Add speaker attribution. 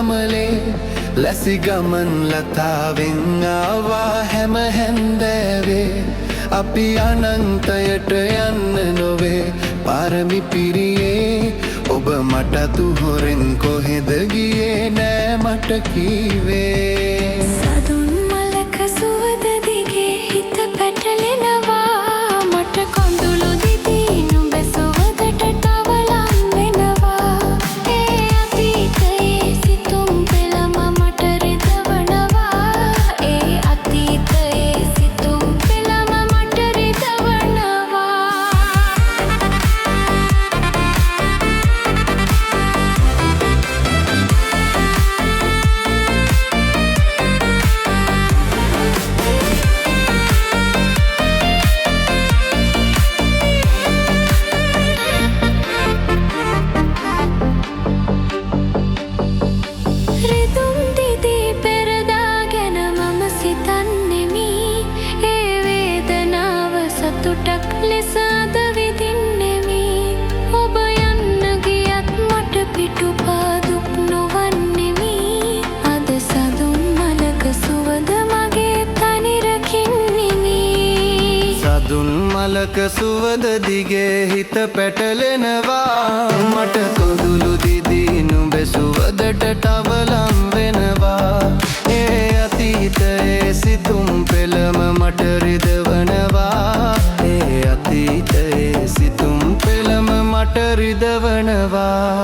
Speaker 1: කමලේ ලැසි ගමන් ලතාවෙන් ආවා හැම හැන්දෑවේ අපි අනන්තයට යන්න නොවේ පාරමි පිරියේ ඔබ මටතු හොරෙන් කොහෙද ගියේ නෑ මට කීවේ
Speaker 2: සදුන් මලක සුවඳ දිගේ හිත පැටලෙනවා මට කොඳුළු දිදී නුඹ සුවඳට තවලම් වෙනවා ඒ අතීතයේ සිතුම් පෙළම මට රිදවනවා ඒ අතීතයේ සිතුම් පෙළම මට රිදවනවා රිදුම් දිදී පෙරදා ගැන මම සිතන්නෙමි ඒ වේදනාව සතුටක් ලෙස අද විඳින්නෙමි ඔබ යන්න ගියත් මට පිටුපා දුක් නොවන්නෙමි අද සදුන් මලක සුවඳ මගේ තනි රකින්නෙමි
Speaker 1: සදුන් මලක සුවඳ දිගේ හිත පැටලෙනවා මට කොඳුළු දිදී නුඹ සුවඳට තවලම් වෙනවා ඒ අතීතයේ සිතුම් පෙළම මට රිදවනවා ඒ අතීතයේ සිතුම් පෙළම මට රිදවනවා